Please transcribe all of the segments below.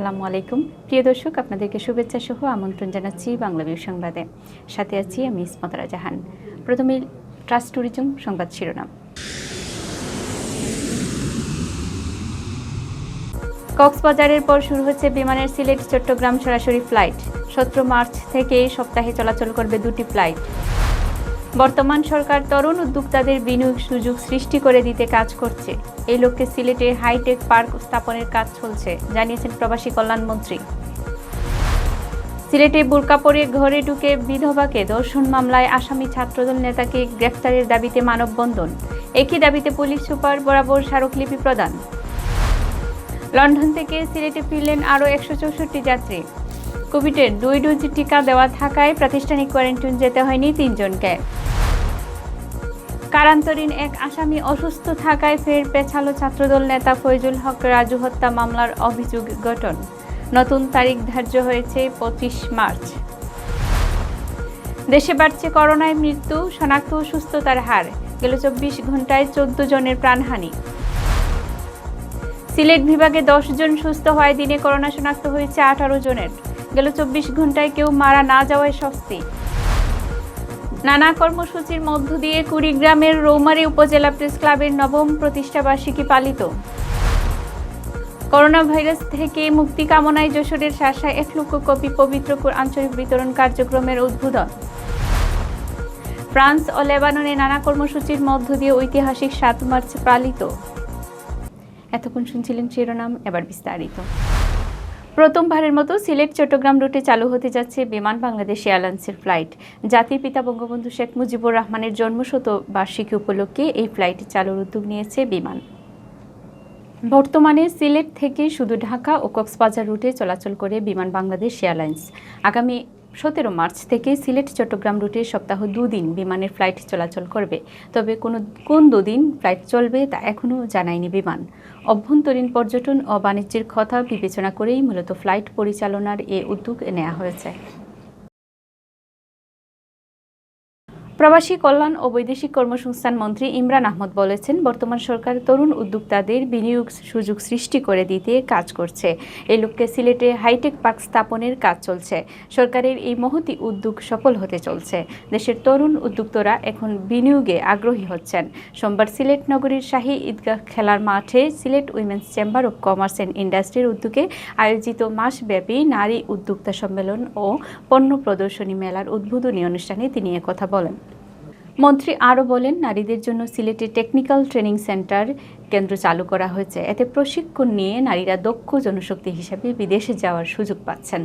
আসসালামু আলাইকুম প্রিয় দর্শক, আপনাদেরকে শুভেচ্ছা সহ আমন্ত্রণ জানাচ্ছি বাংলাভিউ সংবাদে। সাথে আছি আমি ইসমতারা জাহান। প্রথমে ট্রাস্ট ট্যুরিজম সংবাদ শিরোনাম। কক্সবাজারের পর শুরু হচ্ছে বিমানের সিলেট চট্টগ্রাম সরাসরি ফ্লাইট। 17 মার্চ থেকে সপ্তাহে চলাচল করবে 2টি ফ্লাইট। বর্তমান সরকার তরুণ উদ্যোক্তাদের বিনিয়োগ সুযোগ সৃষ্টি করে দিতে কাজ করছে। এই লক্ষ্যে সিলেটে হাইটেক পার্ক স্থাপনের কাজ চলছে, জানিয়েছেন প্রবাসী কল্যাণ মন্ত্রী। সিলেটে বোরকা পরে ঘরে ঢুকে বিধবাকে ধর্ষণ মামলায় আসামি ছাত্রদল নেতাকে গ্রেফতারের দাবিতে মানববন্ধন। একই দাবিতে পুলিশ সুপার বরাবর স্মারকলিপি প্রদান। লন্ডন থেকে সিলেটে ফিরলেন আরও 164 যাত্রী। কোভিডের 2 ডোজ টিকা দেওয়া থাকায় প্রাতিষ্ঠানিক কোয়ারেন্টাইন যেতে হয়নি 3 জনকে। কারান্তরীণ এক আসামি অসুস্থ থাকায় ফের পেছালো ছাত্রদল নেতা ফয়জুল হক রাজু হত্যা মামলার অভিযোগ গঠন। নতুন তারিখ ধার্য হয়েছে 25 মার্চ। দেশে বাড়ছে করোনায় মৃত্যু, শনাক্ত ও সুস্থতার হার। গেল 24 ঘন্টায় 14 জনের প্রাণহানি। সিলেট বিভাগে 10 জন সুস্থ হওয়ায় দিনে করোনা শনাক্ত হয়েছে 18 জনের। গেল 24 ঘন্টায় কেউ মারা না যাওয়ায় স্বস্তি। নানা কর্মসূচির মধ্য দিয়ে কুড়িগ্রামের রৌমারী উপজেলা প্রেস ক্লাবের 9ম প্রতিষ্ঠাবার্ষিকী পালিত। করোনা ভাইরাস থেকে মুক্তি কামনায় যশোরের শাসায় 1 লক্ষ কপি পবিত্র আঞ্চলিক বিতরণ কার্যক্রমের উদ্বোধন। ফ্রান্স ও লেবাননে নানা কর্মসূচির মধ্য দিয়ে ঐতিহাসিক 7 মার্চ পালিত। এতক্ষণ শুনছিলেন শিরোনাম, এবার বিস্তারিত। প্রথমবারের মতো সিলেট চট্টগ্রাম রুটে চালু হতে যাচ্ছে বিমান বাংলাদেশ এয়ারলাইন্সের ফ্লাইট। জাতির পিতা বঙ্গবন্ধু শেখ মুজিবুর রহমানের জন্মশতবার্ষিকী উপলক্ষে এই ফ্লাইট চালুর উদ্যোগ নিয়েছে বিমান। বর্তমানে সিলেট থেকে শুধু ঢাকা ও কক্সবাজার রুটে চলাচল করে বিমান বাংলাদেশ এয়ারলাইন্স। আগামী 17 মার্চ থেকে সিলেট চট্টগ্রাম রুটে সপ্তাহ 2 দিন বিমানের ফ্লাইট চলাচল করবে। তবে কোন 2 দিন ফ্লাইট চলবে তা এখনও জানায়নি বিমান। অভ্যন্তরীণ পর্যটন ও বাণিজ্যের কথা বিবেচনা করেই মূলত ফ্লাইট পরিচালনার এ উদ্যোগ নেওয়া হয়েছে। প্রবাসী কল্যাণ ও বৈদেশিক কর্মসংস্থান মন্ত্রী ইমরান আহমদ বলেছেন, বর্তমান সরকার তরুণ উদ্যোক্তাদের বিনিয়োগ সুযোগ সৃষ্টি করে দিতে কাজ করছে। এই লক্ষ্যে সিলেটে হাইটেক পার্ক স্থাপনের কাজ চলছে। সরকারের এই মহতী উদ্যোগ সফল হতে চলছে। দেশের তরুণ উদ্যোক্তারা এখন বিনিয়োগে আগ্রহী হচ্ছেন। সোমবার সিলেট নগরীর শাহী ঈদগাহ খেলার মাঠে Sylhet women's chamber of commerce and ইন্ডাস্ট্রির উদ্যোগে আয়োজিত মাসব্যাপী নারী উদ্যোক্তা সম্মেলন ও পণ্য প্রদর্শনী মেলার উদ্বোধনী অনুষ্ঠানে তিনি একথা বলেন। মন্ত্রী আরও বলেন, নারীদের জন্য সিলেটে টেকনিক্যাল ট্রেনিং সেন্টার কেন্দ্র চালু করা হয়েছে। এতে প্রশিক্ষণ নিয়ে নারীরা দক্ষ জনশক্তি হিসেবে বিদেশে যাওয়ার সুযোগ পাচ্ছেন।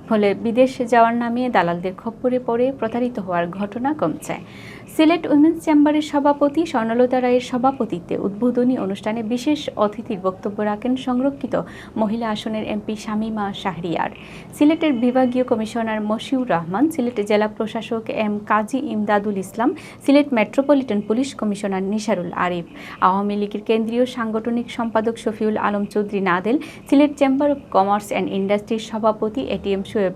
ফলে বিদেশে যাওয়ার নামে দালালদের খপ্পরে পড়ে প্রতারিত হওয়ার ঘটনা কমছে। সিলেট উইমেন্স চেম্বারের সভাপতি স্বর্ণলতা রায়ের সভাপতিত্বে উদ্বোধনী অনুষ্ঠানে বিশেষ অতিথির বক্তব্য রাখেন সংরক্ষিত মহিলা আসনের এমপি শামীমা শাহরিয়ার, সিলেটের বিভাগীয় কমিশনার মশিউর রহমান, সিলেট জেলা প্রশাসক M Kazi Imdadul Islam, Sylhet metropolitan police commissioner Nisarul Arif, Awami লীগের কেন্দ্রীয় সাংগঠনিক সম্পাদক Shafiul Alam Chowdhury Nadel, Sylhet chamber of commerce and ইন্ডাস্ট্রির সভাপতি এটিএম শোয়েব,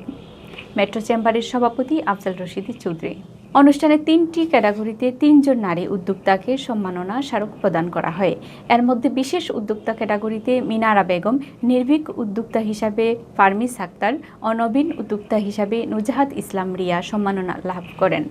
মেট্রো চেম্বারের সভাপতি আফজাল রশিদ চৌধুরী। অনুষ্ঠানে 3টি ক্যাটাগরিতে 3 জন নারী উদ্যোক্তাকে সম্মাননা স্মারক প্রদান করা হয়। এর মধ্যে বিশেষ উদ্যোক্তা ক্যাটাগরিতে মিনারা বেগম, নির্ভীক উদ্যোক্তা হিসাবে ফারমিস আক্তার ও নবীন উদ্যোক্তা হিসাবে নুজাহাত ইসলাম রিয়া সম্মাননা লাভ করেন।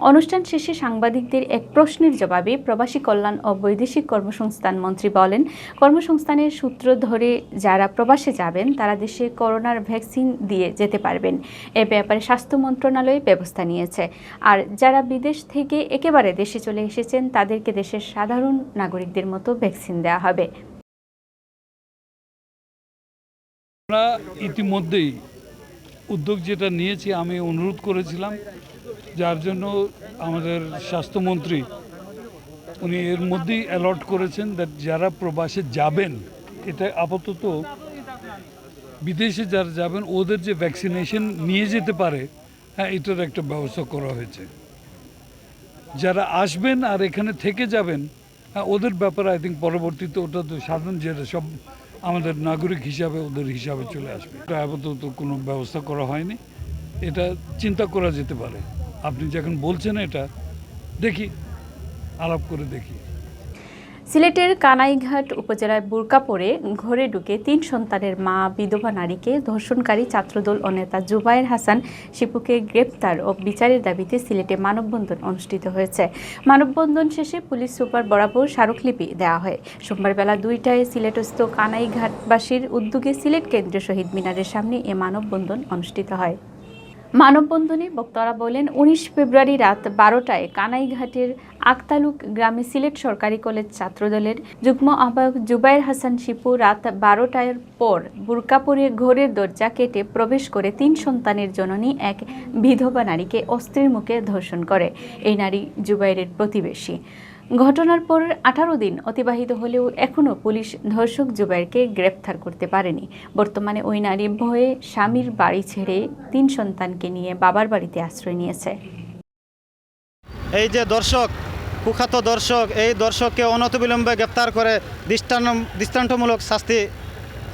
অনুষ্ঠান শেষে সাংবাদিকদের এক প্রশ্নের জবাবে প্রবাসী কল্যাণ ও বৈদেশিক কর্মসংস্থান মন্ত্রী বলেন, কর্মসংস্থানের সূত্র ধরে যারা প্রবাসে যাবেন তারা দেশে করোনার ভ্যাকসিন দিয়ে যেতে পারবেন। এ ব্যাপারে স্বাস্থ্য মন্ত্রণালয় ব্যবস্থা নিয়েছে। আর যারা বিদেশ থেকে একেবারে দেশে চলে এসেছেন তাদেরকে দেশের সাধারণ নাগরিকদের মতো ভ্যাকসিন দেওয়া হবে। আমরা ইতিমধ্যেই উদ্যোগ যেটা নিয়েছি, আমি অনুরোধ করেছিলাম, যার জন্য আমাদের স্বাস্থ্যমন্ত্রী উনি এর মধ্যেই অ্যালট করেছেন দ্যাট যারা প্রবাসে যাবেন, এটা আপাতত বিদেশে যারা যাবেন ওদের যে ভ্যাকসিনেশন নিয়ে যেতে পারে, হ্যাঁ, এটার একটা ব্যবস্থা করা হয়েছে। যারা আসবেন আর এখানে থেকে যাবেন, হ্যাঁ, ওদের ব্যাপারে আই থিঙ্ক পরবর্তীতে ওটা তো সাধারণ যেটা সব আমাদের নাগরিক হিসাবে ওদের হিসাবে চলে আসবে। এটা আপাতত কোনো ব্যবস্থা করা হয়নি, এটা চিন্তা করা যেতে পারে। আপনি যখন বলছেন এটা দেখি, আলাপ করে দেখি। সিলেটের কানাইঘাট উপজেলায় বুরকা পরে ঘরে ঢুকে ৩ সন্তানের মা বিধবা নারীকে ধর্ষণকারী ছাত্রদল ও নেতা জুবায়ের হাসান শিপুকে গ্রেপ্তার ও বিচারের দাবিতে সিলেটে মানববন্ধন অনুষ্ঠিত হয়েছে। মানববন্ধন শেষে পুলিশ সুপার বরাবর স্মারকলিপি দেওয়া হয়। সোমবার বেলা 2টায় সিলেটস্থ কানাইঘাটবাসীর উদ্যোগে সিলেট কেন্দ্রীয় শহীদ মিনারের সামনে এ মানববন্ধন অনুষ্ঠিত হয়। মানববন্ধনে বক্তারা বলেন, 19 ফেব্রুয়ারি রাত 12টায় কানাইঘাটের আকতালুক গ্রামে সিলেট সরকারি কলেজ ছাত্রদলের যুগ্ম আহ্বায়ক জুবায়ের হাসান শিপু রাত 12টার পর বুরকা পরে ঘরের দরজা কেটে প্রবেশ করে 3 সন্তানের জননী এক বিধবা নারীকে অস্ত্রের মুখে ধর্ষণ করে। এই নারী জুবায়েরের প্রতিবেশী। ঘটনার পর 18 দিন অতিবাহিত হলেও এখনও পুলিশ ধর্ষক জুবায়েরকে গ্রেপ্তার করতে পারেনি। বর্তমানে ওই নারী ভয়ে স্বামীর বাড়ি ছেড়ে 3 সন্তানকে নিয়ে বাবার বাড়িতে আশ্রয় নিয়েছে। এই যে দর্শক, কুখ্যাত দর্শক, এই দর্শককে অনতিবিলম্বে গ্রেপ্তার করে দৃষ্টান্তমূলক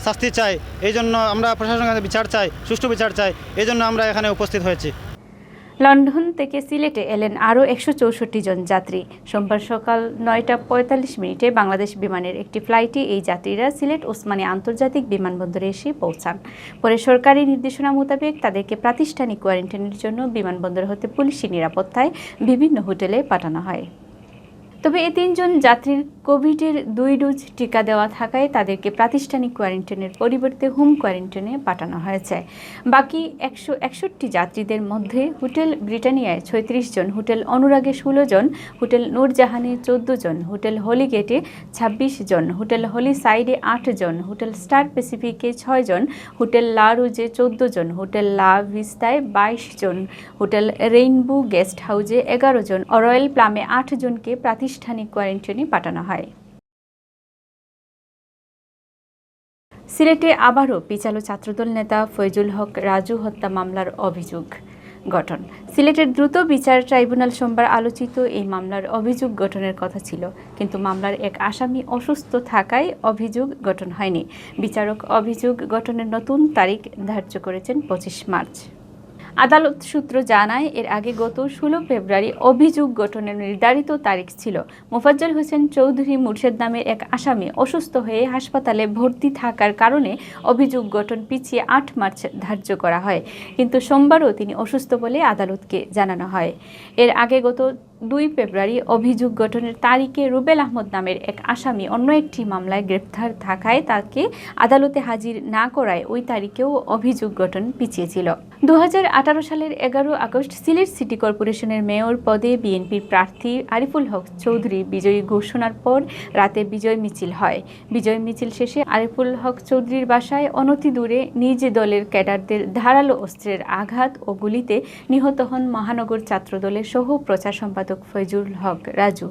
শাস্তি চাই। এই জন্য আমরা প্রশাসনের কাছে বিচার চাই, সুষ্ঠু বিচার চাই। এই জন্য আমরা এখানে উপস্থিত হয়েছি। লন্ডন থেকে সিলেটে এলেন আরও 164 জন যাত্রী। সোমবার সকাল 9টা 45 বাংলাদেশ বিমানের একটি ফ্লাইটে এই যাত্রীরা সিলেট ওসমানী আন্তর্জাতিক বিমানবন্দরে এসে পৌঁছান। পরে সরকারি নির্দেশনা মোতাবেক তাদেরকে প্রাতিষ্ঠানিক কোয়ারেন্টাইনের জন্য বিমানবন্দর হতে পুলিশি নিরাপত্তায় বিভিন্ন হোটেলে পাঠানো হয়। তবে এই 3 জন যাত্রীর কোভিডের 2 ডোজ টিকা দেওয়া থাকায় তাদেরকে প্রাতিষ্ঠানিক কোয়ারেন্টাইনের পরিবর্তে হোম কোয়ারেন্টাইনে পাঠানো হয়েছে। বাকি 161 যাত্রীদের মধ্যে হোটেল ব্রিটানিয়ায় 36 জন, হোটেল অনুরাগে 16 জন, হোটেল নূরজাহানে 14 জন, হোটেল হলিগেটে 26 জন, হোটেল হলি সাইডে 8 জন, হোটেল স্টার প্যাসিফিকে 6 জন, হোটেল লা রুজে 14 জন, হোটেল লা ভিস্তায় 22 জন, হোটেল রেইনবো গেস্ট হাউসে 11 জন ও রয়্যাল প্লামে 8 জনকে প্রাতিষ্ঠানিক কোয়ারেন্টাইনে পাঠানো হয়। সিলেটে আবারও পিছালো ছাত্রদল নেতা ফয়জুল হক রাজু হত্যা মামলার অভিযোগ গঠন। সিলেটের দ্রুত বিচার ট্রাইব্যুনাল সোমবার আলোচিত এই মামলার অভিযোগ গঠনের কথা ছিল, কিন্তু মামলার এক আসামি অসুস্থ থাকায় অভিযোগ গঠন হয়নি। বিচারক অভিযোগ গঠনের নতুন তারিখ ধার্য করেছেন 25 মার্চ। আদালত সূত্র জানায়, এর আগে গত 16 ফেব্রুয়ারি অভিযোগ গঠনের নির্ধারিত তারিখ ছিল। মোফাজ্জল হোসেন চৌধুরী মুর্শেদ নামের এক আসামি অসুস্থ হয়ে হাসপাতালে ভর্তি থাকার কারণে অভিযোগ গঠন পিছিয়ে 8 মার্চ ধার্য করা হয়, কিন্তু সোমবারও তিনি অসুস্থ বলে আদালতকে জানানো হয়। এর আগে গত 2 ফেব্রুয়ারি অভিযোগ গঠনের তারিখে রুবেল আহমদ নামের এক আসামি অন্য একটি মামলায় গ্রেপ্তার থাকায় তাকে আদালতে হাজির না করায় ওই তারিখেও অভিযোগ গঠন পিছিয়েছিল। 2018 সালের 11 আগস্ট সিলেট সিটি কর্পোরেশনের মেয়র পদে বিএনপির প্রার্থী আরিফুল হক চৌধুরী বিজয়ী ঘোষণার পর রাতে বিজয় মিছিল হয়। বিজয় মিছিল শেষে আরিফুল হক চৌধুরীর বাসায় অনতি দূরে নিজ দলের ক্যাডারদের ধারালো অস্ত্রের আঘাত ও গুলিতে নিহত হন মহানগর ছাত্রদলের সহ প্রচার সম্পাদক ফয়জুল হক রাজু।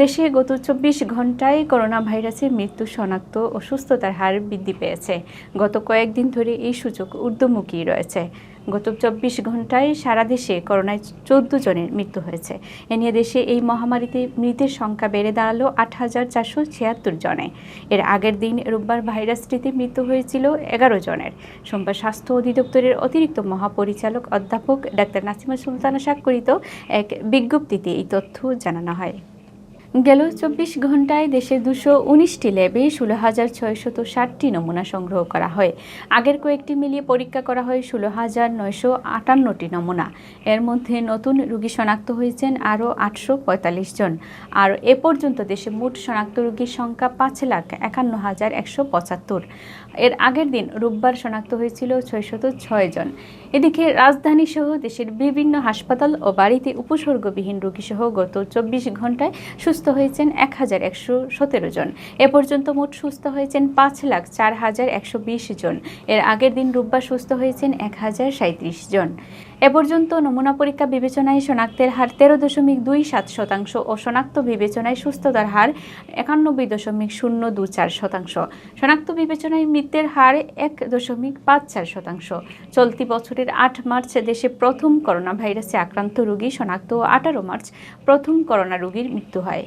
দেশে গত 24 ঘন্টায় করোনা ভাইরাসের মৃত্যু শনাক্ত ও সুস্থতার হার বৃদ্ধি পেয়েছে। গত কয়েকদিন ধরে এই সূচক ঊর্ধ্বমুখী রয়েছে। গত 24 ঘন্টায় সারা দেশে করোনায় 14 জনের মৃত্যু হয়েছে। এ নিয়ে দেশে এই মহামারীতে মৃতের সংখ্যা বেড়ে দাঁড়ালো 8,476 জনে। এর আগের দিন রোববার ভাইরাসটিতে মৃত্যু হয়েছিল 11 জনের। সোমবার স্বাস্থ্য অধিদপ্তরের অতিরিক্ত মহাপরিচালক অধ্যাপক ডাক্তার নাসিমা সুলতানা স্বাক্ষরিত এক বিজ্ঞপ্তিতে এই তথ্য জানানো হয়। গেল 24 ঘন্টায় দেশের 219টি ল্যাবে 16,660টি নমুনা সংগ্রহ করা হয়। আগের কয়েকটি মিলিয়ে পরীক্ষা করা হয় 16,958টি নমুনা। এর মধ্যে নতুন রোগী শনাক্ত হয়েছেন আরও 845 জন। আর এ পর্যন্ত দেশে মোট শনাক্ত রোগীর সংখ্যা 5,51,175। এর আগের দিন রোববার শনাক্ত হয়েছিল 606 জন। এদিকে রাজধানী সহ দেশের বিভিন্ন হাসপাতাল ও বাড়িতে উপসর্গবিহীন রোগীসহ গত 24 ঘন্টায় সুস্থ হয়েছেন 1,117 জন। এ পর্যন্ত মোট সুস্থ হয়েছেন 5,04,120 জন। এর আগের দিন রোববার সুস্থ হয়েছেন 1,037 জন। এ পর্যন্ত নমুনা পরীক্ষা বিবেচনায় শনাক্তের হার 13.27% ও শনাক্ত বিবেচনায় সুস্থতার হার 91.024%। শনাক্ত বিবেচনায় মৃত্যুর হার 1.54%। চলতি বছরের 8 মার্চ দেশে প্রথম করোনা ভাইরাসে আক্রান্ত রোগী শনাক্ত ও 18 মার্চ প্রথম করোনা রোগীর মৃত্যু হয়।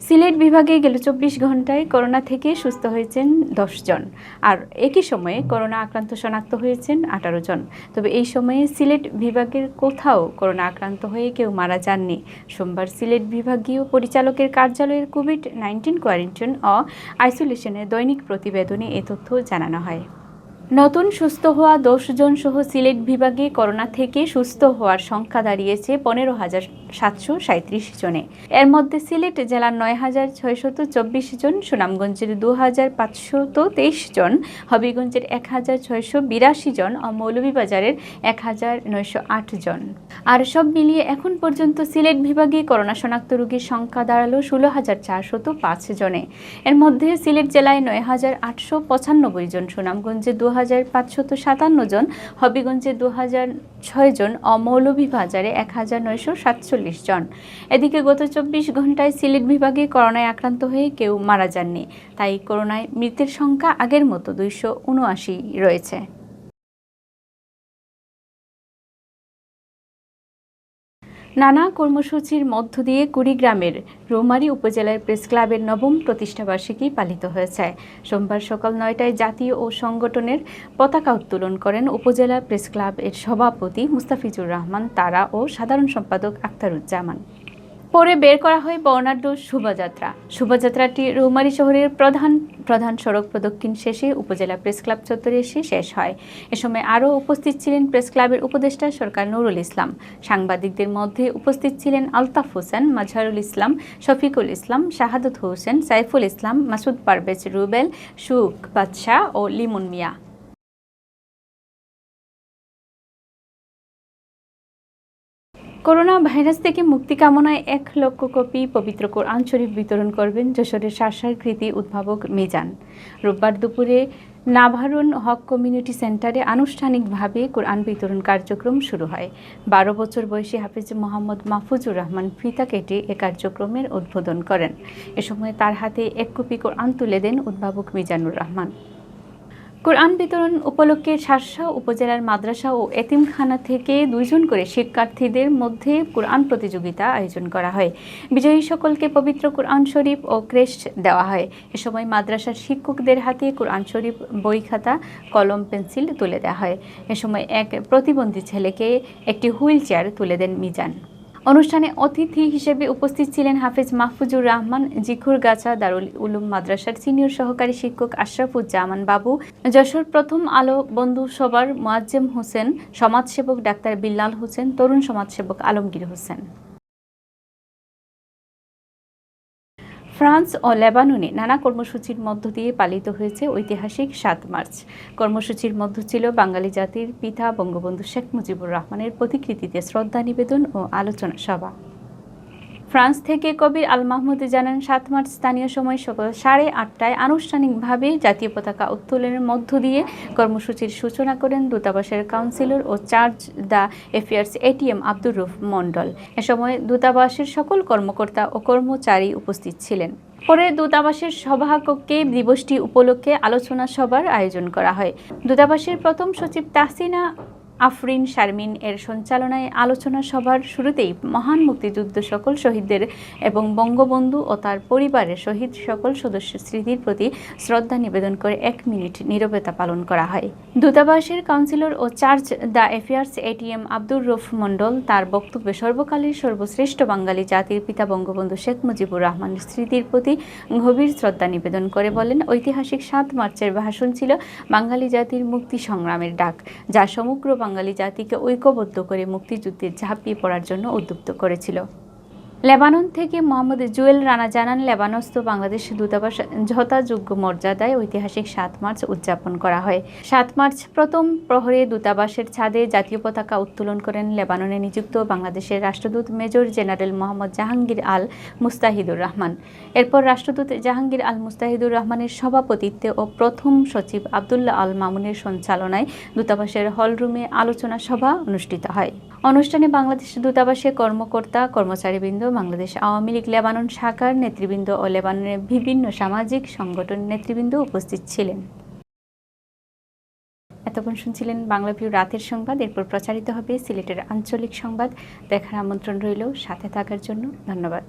সিলেট বিভাগে গেল 24 ঘন্টায় করোনা থেকে সুস্থ হয়েছেন 10 জন, আর একই সময়ে করোনা আক্রান্ত শনাক্ত হয়েছেন 18 জন। তবে এই সময়ে সিলেট বিভাগের কোথাও করোনা আক্রান্ত হয়ে কেউ মারা যাননি। সোমবার সিলেট বিভাগীয় পরিচালকের কার্যালয়ের কোভিড-19 কোয়ারেন্টাইন ও আইসোলেশনের দৈনিক প্রতিবেদনে এ তথ্য জানানো হয়। নতুন সুস্থ হওয়া 10 জন সহ সিলেট বিভাগে করোনা থেকে সুস্থ হওয়ার সংখ্যা দাঁড়িয়েছে 15,737 জনে। এর মধ্যে সিলেট জেলার 9,624 জন, সুনামগঞ্জের 2,523 জন, হবিগঞ্জের 1,682 জন ও মৌলভীবাজারের 1,908 জন। আর সব মিলিয়ে এখন পর্যন্ত সিলেট বিভাগে করোনা শনাক্ত রোগীর সংখ্যা দাঁড়ালো 16,405 জনে। এর মধ্যে সিলেট জেলায় 9,895 জন, সুনামগঞ্জে 2,557 জন, হবিগঞ্জে 2,006 জন ও মৌলভীবাজারে 1,947 জন। এদিকে গত 24 ঘন্টায় সিলেট বিভাগে করোনায় আক্রান্ত হয়ে কেউ মারা যাননি। তাই করোনায় মৃতের সংখ্যা আগের মতো 279 রয়েছে। নানা কর্মসূচির মধ্য দিয়ে কুড়িগ্রামের রৌমারী উপজেলার প্রেস ক্লাবের 9ম প্রতিষ্ঠাবার্ষিকী পালিত হয়েছে। সোমবার সকাল 9টায় জাতীয় ও সংগঠনের পতাকা উত্তোলন করেন উপজেলা প্রেস ক্লাব এর সভাপতি মুস্তাফিজুর রহমান তারা ও সাধারণ সম্পাদক আখতারুজ্জামান। পরে বের করা হয় বর্ণাঢ্য শোভাযাত্রা। শোভাযাত্রাটি রৌমারী শহরের প্রধান সড়ক প্রদক্ষিণ শেষে উপজেলা প্রেস ক্লাব চত্বরে এসে শেষ হয়। এ সময় আরও উপস্থিত ছিলেন প্রেস ক্লাবের উপদেষ্টা সরকার নুরুল ইসলাম। সাংবাদিকদের মধ্যে উপস্থিত ছিলেন আলতাফ হোসেন, মাজহারুল ইসলাম, শফিকুল ইসলাম, শাহাদত হোসেন, সাইফুল ইসলাম, মাসুদ পারভেজ রুবেল, সুক বাদশাহ ও লিমন মিয়া। করোনা ভাইরাস থেকে মুক্তি কামনায় 1 লক্ষ কপি পবিত্র কোরআন শরীফ বিতরণ করবেন যশোরের শাসার কৃতি উদ্ভাবক মিজান। রোববার দুপুরে নাভারুন হক কমিউনিটি সেন্টারে আনুষ্ঠানিকভাবে কোরআন বিতরণ কার্যক্রম শুরু হয়। 12 বছর বয়সী হাফিজ মোহাম্মদ মাহফুজুর রহমান ফিতা কেটে এ কার্যক্রমের উদ্বোধন করেন। এ সময় তার হাতে 1 কপি কোরআন তুলে দেন উদ্ভাবক মিজানুর রহমান। কোরআন বিতরণ উপলক্ষে শার্শা উপজেলার মাদ্রাসা ও এতিমখানা থেকে 2 জন করে শিক্ষার্থীদের মধ্যে কোরআন প্রতিযোগিতা আয়োজন করা হয়। বিজয়ী সকলকে পবিত্র কোরআন শরীফ ও ক্রেস্ট দেওয়া হয়। এ সময় মাদ্রাসার শিক্ষকদের হাতে কোরআন শরীফ, বই, খাতা, কলম, পেন্সিল তুলে দেওয়া হয়। এ সময় এক প্রতিবন্ধী ছেলেকে একটি হুইল চেয়ার তুলে দেন মিজান। অনুষ্ঠানে অতিথি হিসেবে উপস্থিত ছিলেন হাফেজ মাহফুজুর রহমান, জিখুরগাছা দারুল উলুম মাদ্রাসার সিনিয়র সহকারী শিক্ষক আশরাফুজ্জামান বাবু, যশোর প্রথম আলো বন্ধু সভার মোয়াজ্জেম হোসেন, সমাজসেবক ডাক্তার বিল্লাল হোসেন, তরুণ সমাজসেবক আলমগীর হোসেন। ফ্রান্স ও লেবাননে নানা কর্মসূচির মধ্য দিয়ে পালিত হয়েছে ঐতিহাসিক 7 মার্চ। কর্মসূচির মধ্য ছিল বাঙালি জাতির পিতা বঙ্গবন্ধু শেখ মুজিবুর রহমানের প্রতিকৃতিতে শ্রদ্ধা নিবেদন ও আলোচনা সভা। ফ্রান্স থেকে কবির আল মাহমুদ জানান, 7 মার্চ স্থানীয় সময় সকাল 8:30টায় আনুষ্ঠানিকভাবে জাতীয় পতাকা উত্তোলনের মধ্য দিয়ে কর্মসূচির সূচনা করেন দূতাবাসের কাউন্সিলর ও charge d'affaires ATM Abdur Rauf Mondal. এ সময় দূতাবাসের সকল কর্মকর্তা ও কর্মচারী উপস্থিত ছিলেন। পরে দূতাবাসের সভাকক্ষে দিবসটি উপলক্ষে আলোচনা সভার আয়োজন করা হয়। দূতাবাসের প্রথম সচিব তাহসিনা আফরিন শারমিন এর সঞ্চালনায় আলোচনা সভার শুরুতেই মহান মুক্তিযুদ্ধ সকল শহীদদের এবং বঙ্গবন্ধু ও তার পরিবারের শহীদ সকল সদস্যের স্মৃতির প্রতি শ্রদ্ধা নিবেদন করে 1 মিনিট নীরবতা পালন করা হয়। দূতাবাসের কাউন্সিলর ও charge d'affaires ATM Abdur Rauf Mondal তার বক্তব্যে সর্বকালের সর্বশ্রেষ্ঠ বাঙালি জাতির পিতা বঙ্গবন্ধু শেখ মুজিবুর রহমানের স্মৃতির প্রতি গভীর শ্রদ্ধা নিবেদন করে বলেন, ঐতিহাসিক 7 মার্চের ভাষণ ছিল বাঙালি জাতির মুক্তি সংগ্রামের ডাক, যা সমগ্র বাঙালি জাতিকে ঐক্যবদ্ধ করে মুক্তিযুদ্ধে ঝাঁপিয়ে পড়ার জন্য উদ্যুক্ত করেছিল। লেবানন থেকে মোহাম্মদ জুয়েল রানা জানান, লেবানস্থ বাংলাদেশ দূতাবাস যথাযোগ্য মর্যাদায় ঐতিহাসিক 7 মার্চ উদযাপন করা হয়। 7 মার্চ প্রথম প্রহরে দূতাবাসের ছাদে জাতীয় পতাকা উত্তোলন করেন লেবাননে নিযুক্ত বাংলাদেশের রাষ্ট্রদূত মেজর জেনারেল মোহাম্মদ জাহাঙ্গীর আল মুস্তাহিদুর রহমান। এরপর রাষ্ট্রদূত জাহাঙ্গীর আল মুস্তাহিদুর রহমানের সভাপতিত্বে ও প্রথম সচিব আবদুল্লাহ আল মামুনের সঞ্চালনায় দূতাবাসের হলরুমে আলোচনা সভা অনুষ্ঠিত হয়। অনুষ্ঠানে বাংলাদেশ দূতাবাসের কর্মকর্তা কর্মচারীবৃন্দ, বাংলাদেশ আওয়ামী লীগ লেবানন শাখার নেতৃবৃন্দ ও লেবাননের বিভিন্ন সামাজিক সংগঠন নেতৃবৃন্দ উপস্থিত ছিলেন। এতক্ষণ শুনছিলেন বাংলাভিউ রাতের সংবাদ। এরপর প্রচারিত হবে সিলেটের আঞ্চলিক সংবাদ। দেখার আমন্ত্রণ রইল, সাথে থাকার জন্য ধন্যবাদ।